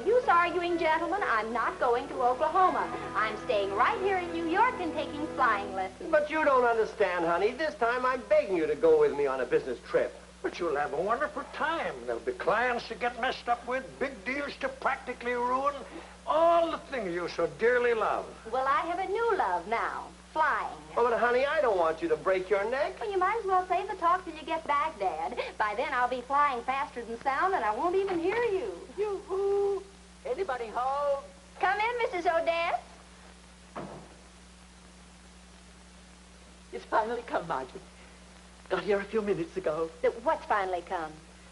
use arguing, gentlemen. I'm not going to Oklahoma. I'm staying right here in New York and taking flying lessons. But you don't understand, honey. This time I'm begging you to go with me on a business trip. But you'll have a wonderful time. There'll be clients to get messed up with, big deals to practically ruin, all the things you so dearly love. Well, I have a new love now, flying. Oh, but honey, I don't want you to break your neck. Well, you might as well save the talk till you get back, Dad. By then, I'll be flying faster than sound, and I won't even hear you. Yoo-hoo! Anybody home? Come in, Mrs. Odetts. It's finally come, Margie. Got here a few minutes ago. What's finally come?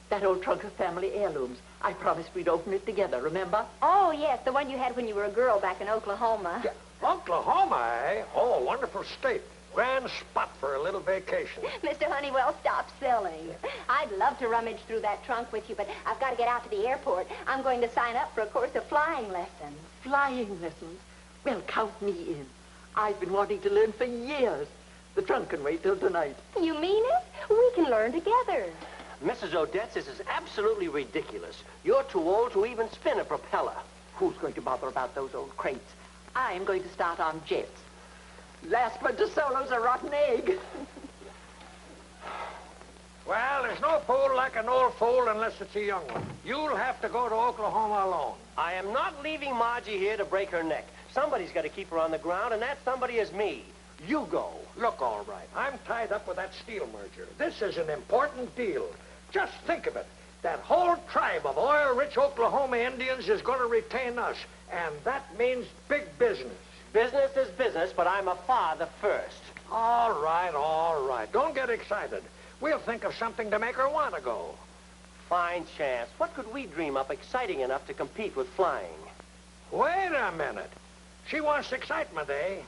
That old trunk of family heirlooms. I promised we'd open it together, remember? Oh, yes, the one you had when you were a girl back in Oklahoma. Yeah. Oklahoma, eh? Oh, wonderful state. Grand spot for a little vacation. Mr. Honeywell, stop silly. I'd love to rummage through that trunk with you, but I've got to get out to the airport. I'm going to sign up for a course of flying lessons. Flying lessons? Well, count me in. I've been wanting to learn for years. The trunk can wait till tonight. You mean it? We can learn together. Mrs. Odetts, this is absolutely ridiculous. You're too old to even spin a propeller. Who's going to bother about those old crates? I'm going to start on jets. Last one to solo's a rotten egg. Well, there's no fool like an old fool unless it's a young one. You'll have to go to Oklahoma alone. I am not leaving Margie here to break her neck. Somebody's got to keep her on the ground, and that somebody is me. You go. Look, Albright, I'm tied up with that steel merger. This is an important deal. Just think of it. That whole tribe of oil-rich Oklahoma Indians is going to retain us, and that means big business. Business is business, but I'm a father first. All right, all right. Don't get excited. We'll think of something to make her want to go. Fine chance. What could we dream up exciting enough to compete with flying? Wait a minute. She wants excitement, eh?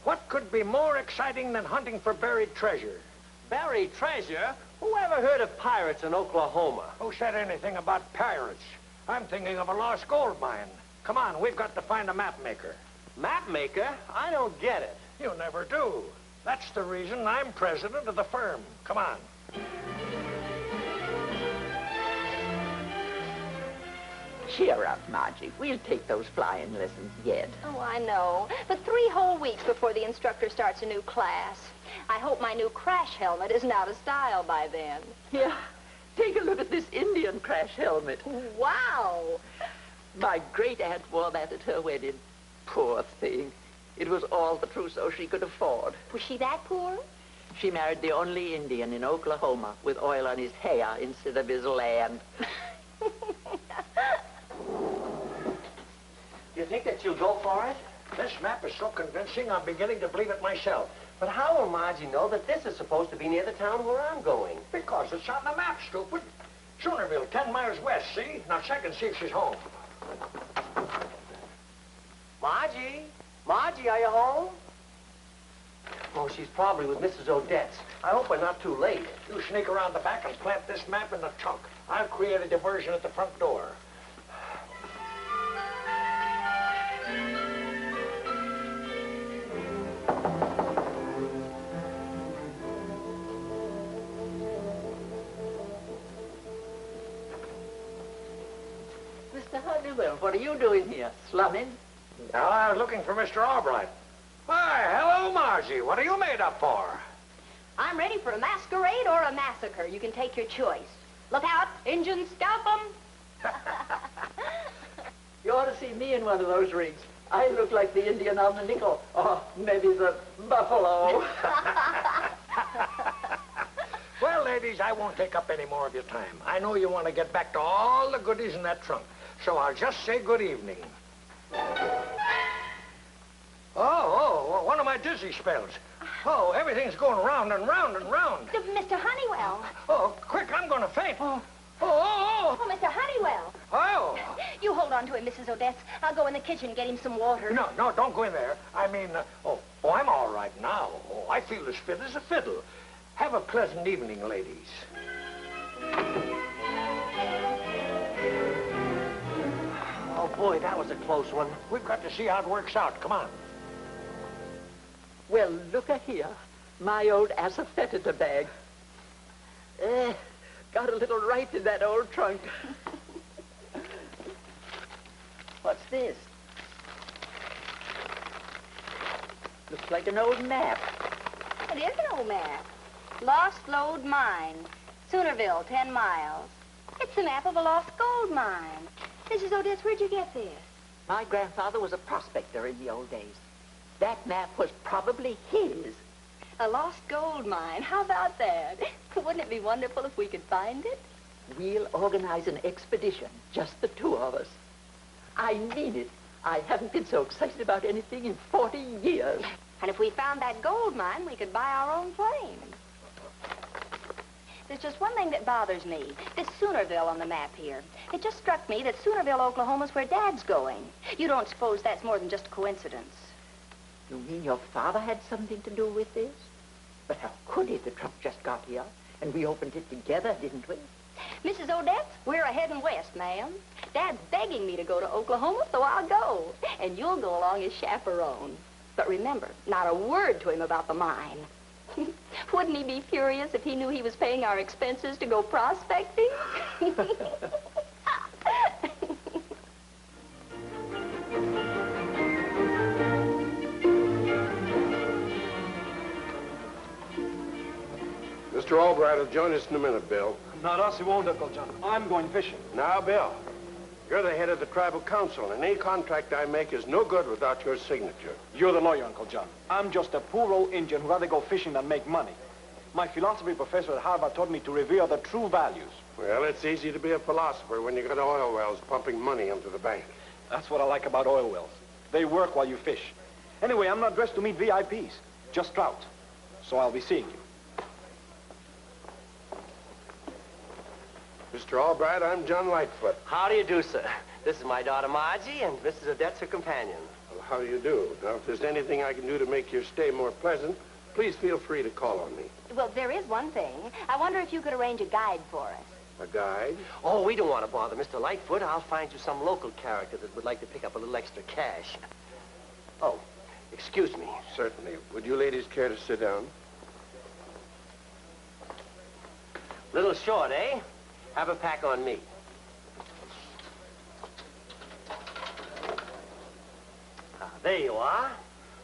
What could be more exciting than hunting for buried treasure? Buried treasure? Who ever heard of pirates in Oklahoma? Who said anything about pirates? I'm thinking of a lost gold mine. Come on, we've got to find a map maker. Map maker? I don't get it. You never do. That's the reason I'm president of the firm. Come on. Cheer up, Margie. We'll take those flying lessons yet. Oh, I know. But 3 whole weeks before the instructor starts a new class. I hope my new crash helmet isn't out of style by then. Yeah. Take a look at this Indian crash helmet. Wow. My great-aunt wore that at her wedding. Poor thing. It was all the trousseau she could afford. Was she that poor? She married the only Indian in Oklahoma with oil on his hair instead of his land. You think that you'll go for it? This map is so convincing, I'm beginning to believe it myself. But how will Margie know that this is supposed to be near the town where I'm going? Because it's on the map, stupid. Soonerville, 10 miles west, see? Now check and see if she's home. Margie? Margie, are you home? Oh, she's probably with Mrs. Odetts. I hope we're not too late. You sneak around the back and plant this map in the trunk. I'll create a diversion at the front door. Mr. Honeywell, what are you doing here? Slumming? Now, I was looking for Mr. Albright. Why, hello, Margie. What are you made up for? I'm ready for a masquerade or a massacre. You can take your choice. Look out, Injuns, scalp 'em. You ought to see me in one of those rigs. I look like the Indian on the nickel. Or maybe the buffalo. Well, ladies, I won't take up any more of your time. I know you want to get back to all the goodies in that trunk. So I'll just say good evening. Oh, one of my dizzy spells. Oh, everything's going round and round and round. Mr. Honeywell. Oh, quick, I'm going to faint. Oh, Oh, Mr. Honeywell. Oh. You hold on to him, Mrs. Odetts. I'll go in the kitchen and get him some water. No, don't go in there. I mean, I'm all right now. Oh, I feel as fit as a fiddle. Have a pleasant evening, ladies. Oh, boy, that was a close one. We've got to see how it works out. Come on. Well, look-a here. My old asafoetida bag. Got a little right in that old trunk. What's this? Looks like an old map. It is an old map. Lost Lode Mine, Soonerville, 10 miles. It's the map of a lost gold mine. Mrs. Odetts, where'd you get this? My grandfather was a prospector in the old days. That map was probably his. A lost gold mine. How about that? Wouldn't it be wonderful if we could find it? We'll organize an expedition, just the two of us. I mean it. I haven't been so excited about anything in 40 years. And if we found that gold mine, we could buy our own plane. There's just one thing that bothers me. This Soonerville on the map here. It just struck me that Soonerville, Oklahoma's where Dad's going. You don't suppose that's more than just a coincidence? You mean your father had something to do with this? But how could he? The truck just got here, and we opened it together, didn't we? Mrs. Odetts, we're heading west, ma'am. Dad's begging me to go to Oklahoma, so I'll go. And you'll go along as chaperone. But remember, not a word to him about the mine. Wouldn't he be furious if he knew he was paying our expenses to go prospecting? Mr. Albright will join us in a minute, Bill. Not us, he won't, Uncle John. I'm going fishing. Now, Bill, you're the head of the tribal council, and any contract I make is no good without your signature. You're the lawyer, Uncle John. I'm just a poor old Indian who'd rather go fishing than make money. My philosophy professor at Harvard taught me to revere the true values. Well, it's easy to be a philosopher when you got oil wells pumping money into the bank. That's what I like about oil wells. They work while you fish. Anyway, I'm not dressed to meet VIPs, just trout. So I'll be seeing you. Mr. Albright, I'm John Lightfoot. How do you do, sir? This is my daughter, Margie, and Mrs. Odetts, her companion. Well, how do you do? Now, if there's anything I can do to make your stay more pleasant, please feel free to call on me. Well, there is one thing. I wonder if you could arrange a guide for us. A guide? Oh, we don't want to bother Mr. Lightfoot. I'll find you some local character that would like to pick up a little extra cash. Oh, excuse me. Certainly. Would you ladies care to sit down? Little short, eh? Have a pack on me. There you are.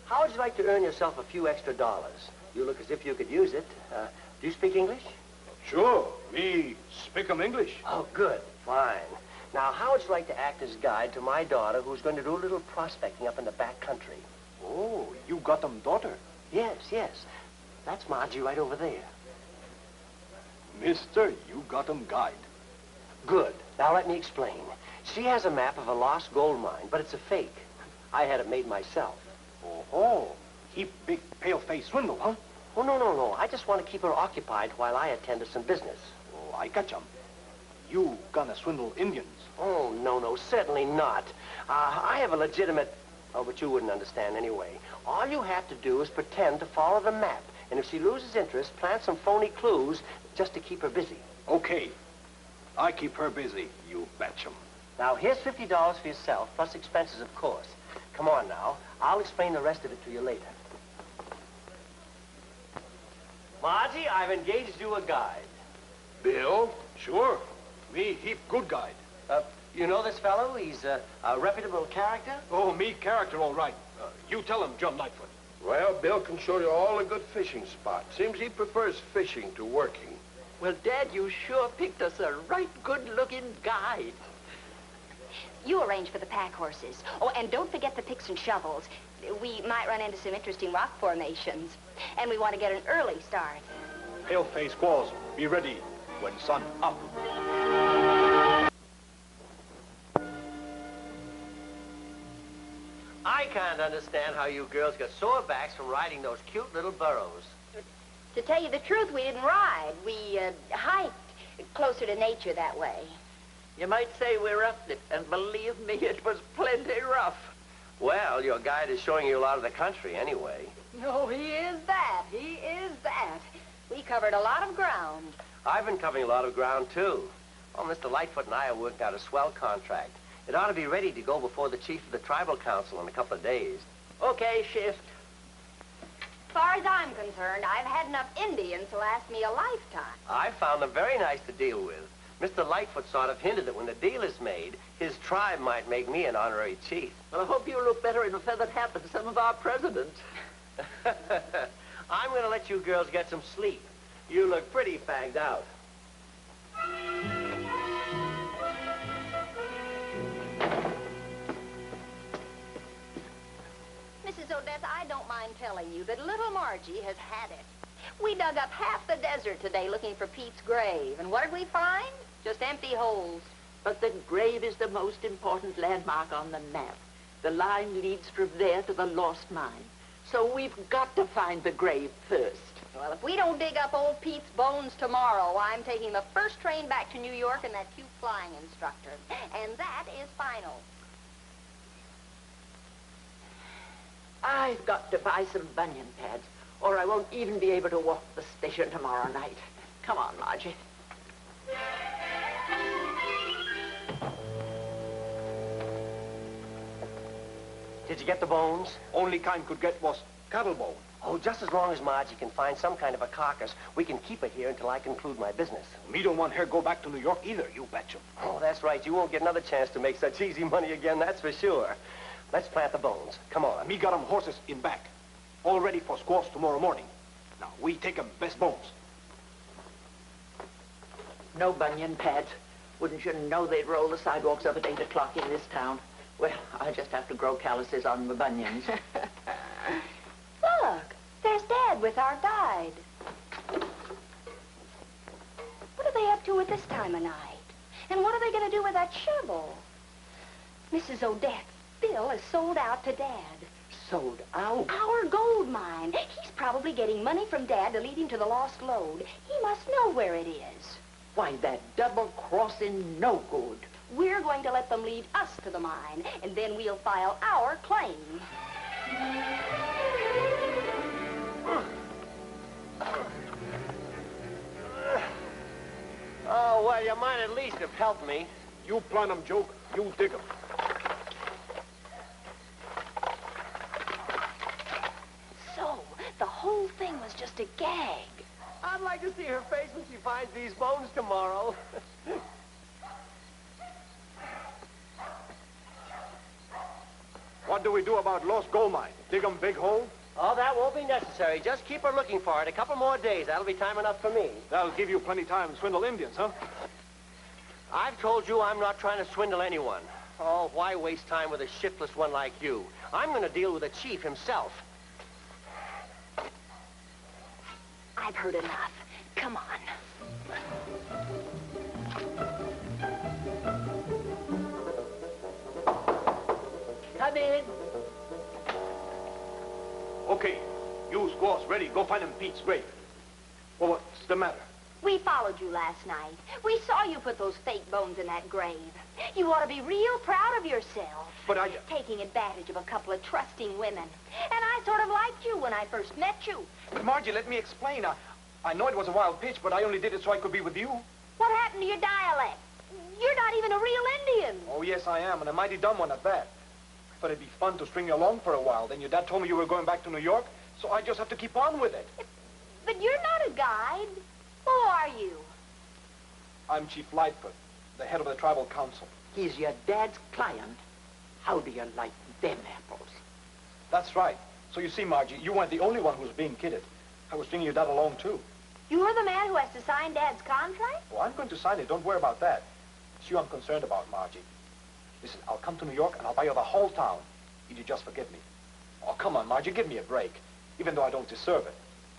How would you like to earn yourself a few extra dollars? You look as if you could use it. Do you speak English? Sure. Me speak English. Oh, good. Fine. Now, how would you like to act as guide to my daughter who's going to do a little prospecting up in the back country? Oh, you got them daughter. Yes, yes. That's Margie right over there. Mister, you got them guide. Good. Now let me explain. She has a map of a lost gold mine, but it's a fake. I had it made myself. Oh, he big pale-face swindle, huh? Oh, no. I just want to keep her occupied while I attend to some business. Oh, I got you. You gonna swindle Indians? Oh, no, certainly not. I have a legitimate... Oh, but you wouldn't understand anyway. All you have to do is pretend to follow the map. And if she loses interest, plant some phony clues just to keep her busy. Okay. I keep her busy, you betcha. Now, here's $50 for yourself, plus expenses, of course. Come on now. I'll explain the rest of it to you later. Margie, I've engaged you a guide. Bill? Sure. Me heap good guide. You know this fellow? He's a reputable character? Oh, me character, all right. You tell him, John Lightfoot. Well, Bill can show you all the good fishing spots. Seems he prefers fishing to working. Well, Dad, you sure picked us a right good-looking guide. You arrange for the pack horses. Oh, and don't forget the picks and shovels. We might run into some interesting rock formations. And we want to get an early start. Pale-face squaws, be ready when sun up. I can't understand how you girls got sore backs from riding those cute little burros. To tell you the truth, we didn't ride. We hiked closer to nature that way. You might say we roughed it, and believe me, it was plenty rough. Well, your guide is showing you a lot of the country anyway. No, he is that. We covered a lot of ground. I've been covering a lot of ground, too. Well, Mr. Lightfoot and I have worked out a swell contract. It ought to be ready to go before the chief of the tribal council in a couple of days. Okay, shift. As far as I'm concerned, I've had enough Indians to last me a lifetime. I found them very nice to deal with. Mr. Lightfoot sort of hinted that when the deal is made, his tribe might make me an honorary chief. Well, I hope you look better in a feathered hat than some of our presidents. I'm going to let you girls get some sleep. You look pretty fagged out. Mrs. Odetts, I don't mind telling you that little Margie has had it. We dug up half the desert today looking for Pete's grave, and what did we find? Just empty holes. But the grave is the most important landmark on the map. The line leads from there to the lost mine. So we've got to find the grave first. Well, if we don't dig up old Pete's bones tomorrow, I'm taking the first train back to New York and that cute flying instructor. And that is final. I've got to buy some bunion pads, or I won't even be able to walk the station tomorrow night. Come on, Margie. Did you get the bones? Only kind could get was cattle bone. Oh, just as long as Margie can find some kind of a carcass, we can keep it here until I conclude my business. Me don't want her go back to New York either, you betcha. Oh, that's right. You won't get another chance to make such easy money again, that's for sure. Let's plant the bones. Come on. Me got 'em horses in back, all ready for squaws tomorrow morning. Now, we take 'em best bones. No bunion pads. Wouldn't you know they'd roll the sidewalks up at 8 o'clock in this town? Well, I just have to grow calluses on my bunions. Look, there's Dad with our guide. What are they up to at this time of night? And what are they going to do with that shovel? Mrs. Odetts, Bill is sold out to Dad. Sold out? Our gold mine. He's probably getting money from Dad to lead him to the lost lode. He must know where it is. Why, that double-crossing no good. We're going to let them lead us to the mine, and then we'll file our claim. Oh, well, you might at least have helped me. You plant 'em, Joke. You dig 'em. So, the whole thing was just a gag. I'd like to see her face when she finds these bones tomorrow. What do we do about lost gold mine? Dig 'em big hole? Oh, that won't be necessary. Just keep her looking for it. A couple more days. That'll be time enough for me. That'll give you plenty time to swindle Indians, huh? I've told you I'm not trying to swindle anyone. Oh, why waste time with a shiftless one like you? I'm going to deal with the chief himself. I've heard enough. Come on. Come in. Okay, you squaws ready. Go find him Pete's grave. Well, what's the matter? We followed you last night. We saw you put those fake bones in that grave. You ought to be real proud of yourself. But I... Taking advantage of a couple of trusting women. And I sort of liked you when I first met you. Margie, let me explain. I know it was a wild pitch, but I only did it so I could be with you. What happened to your dialect? You're not even a real Indian. Oh, yes, I am, and a mighty dumb one at that. I thought it'd be fun to string you along for a while. Then your dad told me you were going back to New York, so I just have to keep on with it. But you're not a guide. Who are you? I'm Chief Lightfoot, the head of the tribal council. He's your dad's client. How do you like them apples? That's right. So you see, Margie, you weren't the only one who was being kidded. I was stringing your dad along, too. You're the man who has to sign Dad's contract? Well, I'm going to sign it. Don't worry about that. It's you I'm concerned about, Margie. Listen, I'll come to New York and I'll buy you the whole town. If you just forgive me. Oh, come on, Margie, give me a break. Even though I don't deserve it.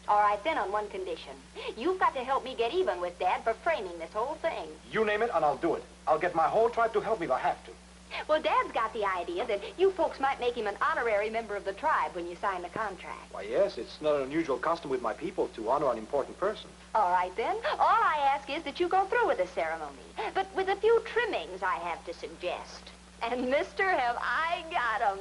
All right, then, on one condition. You've got to help me get even with Dad for framing this whole thing. You name it and I'll do it. I'll get my whole tribe to help me if I have to. Well, Dad's got the idea that you folks might make him an honorary member of the tribe when you sign the contract. Why, yes, it's not an unusual custom with my people to honor an important person. All right, then. All I ask is that you go through with the ceremony, but with a few trimmings I have to suggest. And, mister, have I got 'em.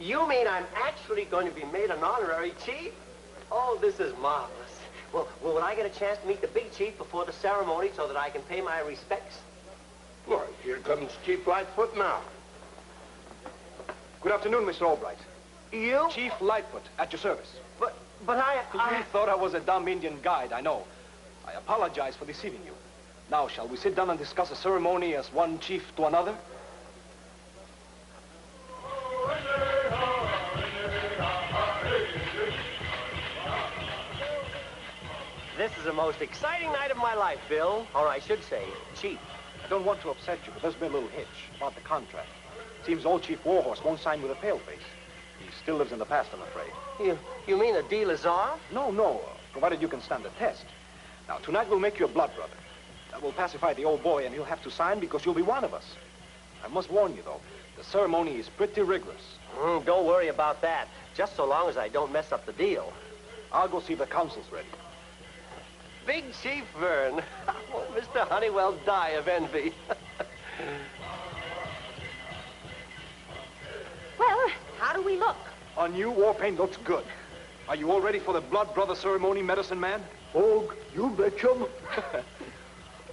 You mean I'm actually going to be made an honorary chief? Oh, this is marvelous. Well, will I get a chance to meet the big chief before the ceremony so that I can pay my respects? Well, here comes Chief Lightfoot now. Good afternoon, Mr. Albright. You? Chief Lightfoot, at your service. But You thought I was a dumb Indian guide, I know. I apologize for deceiving you. Now, shall we sit down and discuss the ceremony as one chief to another? This is the most exciting night of my life, Bill. Or I should say, Chief. I don't want to upset you, but there's been a little hitch about the contract. Seems old Chief Warhorse won't sign with a paleface. He still lives in the past, I'm afraid. You mean the deal is off? No, provided you can stand the test. Now, tonight we'll make you a blood brother. That will pacify the old boy, and he'll have to sign because you'll be one of us. I must warn you, though, the ceremony is pretty rigorous. Don't worry about that, just so long as I don't mess up the deal. I'll go see if the council's ready. Big Chief Vern. Oh, Mr. Honeywell die of envy. Well, how do we look? On you, war paint looks good. Are you all ready for the blood brother ceremony, medicine man? Oh, you betcha.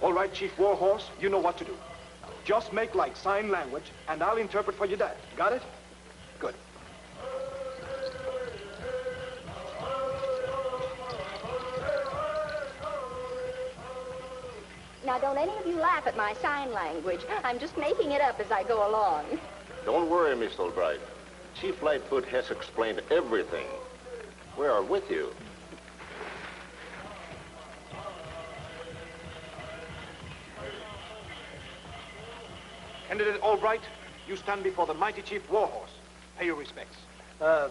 All right, Chief Warhorse, you know what to do. Just make like sign language, and I'll interpret for your dad. Got it? Good. Now, don't any of you laugh at my sign language. I'm just making it up as I go along. Don't worry, Miss Albright. Chief Lightfoot has explained everything. We are with you. Candidate Albright, you stand before the mighty Chief Warhorse. Pay your respects. How?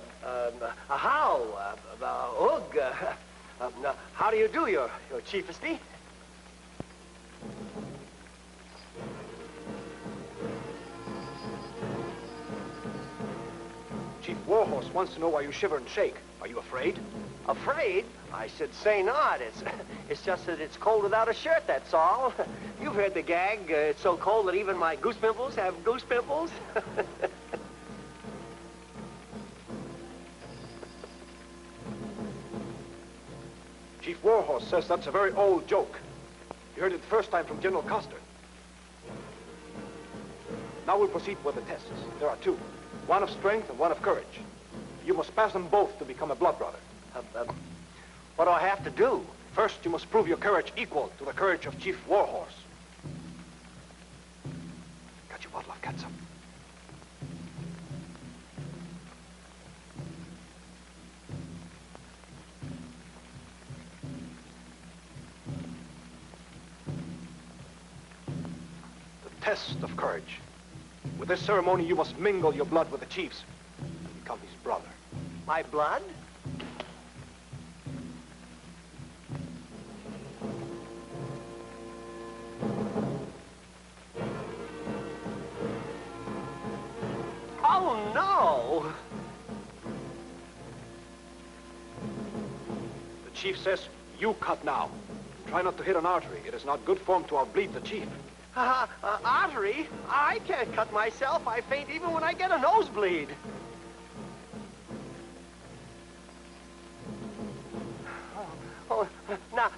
How do you do, your chiefesty? Chief Warhorse wants to know why you shiver and shake. Are you afraid? Afraid? I should say not. It's just that it's cold without a shirt, that's all. You've heard the gag. It's so cold that even my goose pimples have goose pimples. Chief Warhorse says that's a very old joke. You heard it the first time from General Custer. Now we'll proceed with the tests. There are two. One of strength and one of courage. You must pass them both to become a blood brother. What do I have to do? First, you must prove your courage equal to the courage of Chief Warhorse. Got your bottle of catsup. The test of courage. With this ceremony, you must mingle your blood with the chief's and become his brother. My blood? Oh, no! The chief says, you cut now. Try not to hit an artery. It is not good form to outbleed the chief. Artery? I can't cut myself. I faint even when I get a nosebleed.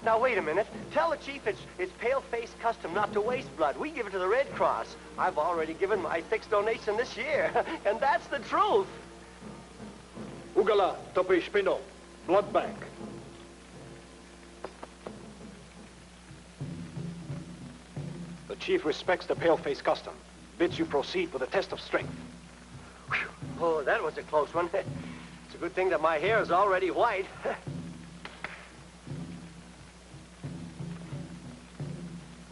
Now, wait a minute. Tell the chief it's pale-face custom not to waste blood. We give it to the Red Cross. I've already given my 6th donation this year, and that's the truth. Ugala, topi spino, blood bank. The chief respects the pale-face custom. Bids you proceed with a test of strength. Whew. Oh, that was a close one. It's a good thing that my hair is already white.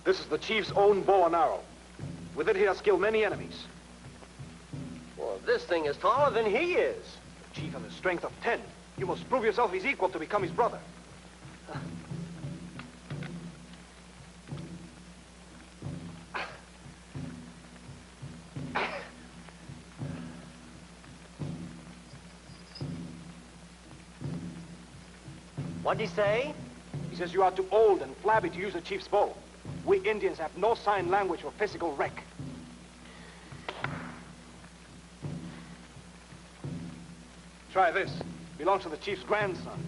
This is the chief's own bow and arrow. With it, he has killed many enemies. Well, this thing is taller than he is. The chief has a strength of 10. You must prove yourself his equal to become his brother. What'd he say? He says you are too old and flabby to use a chief's bow. We Indians have no sign language for physical wreck. Try this. Belongs to the chief's grandson.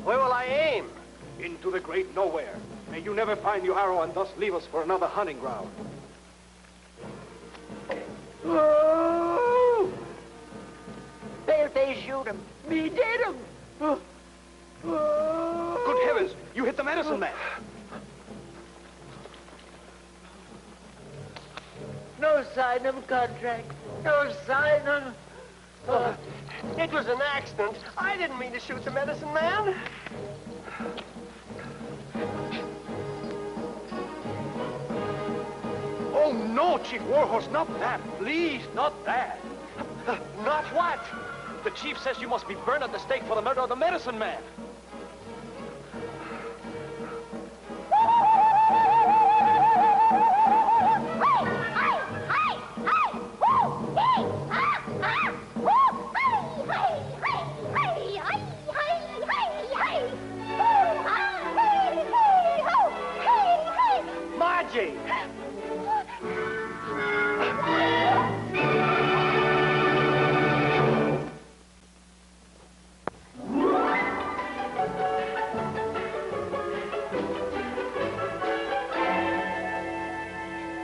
Where will I aim? Into the great nowhere. May you never find your arrow and thus leave us for another hunting ground. Oh! They shoot him. Me did him. Good heavens, you hit the medicine man. No sign of contract. No sign of... It was an accident. I didn't mean to shoot the medicine man. Oh, no, Chief Warhorse, not that. Please, not that. Not what? The chief says you must be burned at the stake for the murder of the medicine man. Margie!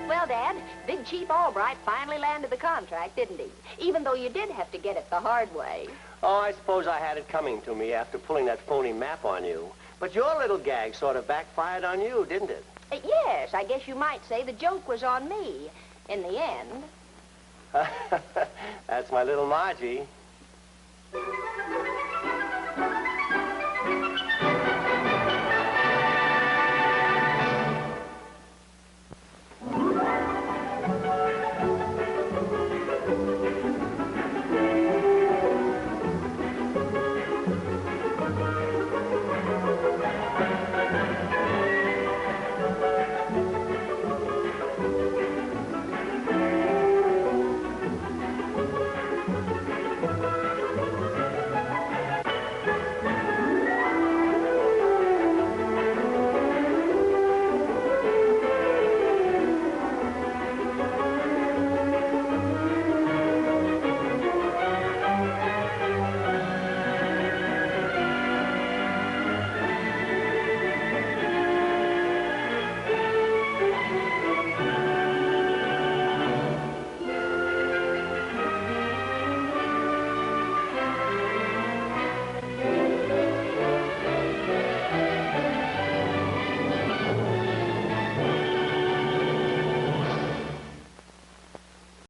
Well, Dad, Big Chief Albright finally landed the contract, didn't he? Even though you did have to get it the hard way. Oh, I suppose I had it coming to me after pulling that phony map on you. But your little gag sort of backfired on you, didn't it? Yes, I guess you might say the joke was on me in the end. That's my little Margie.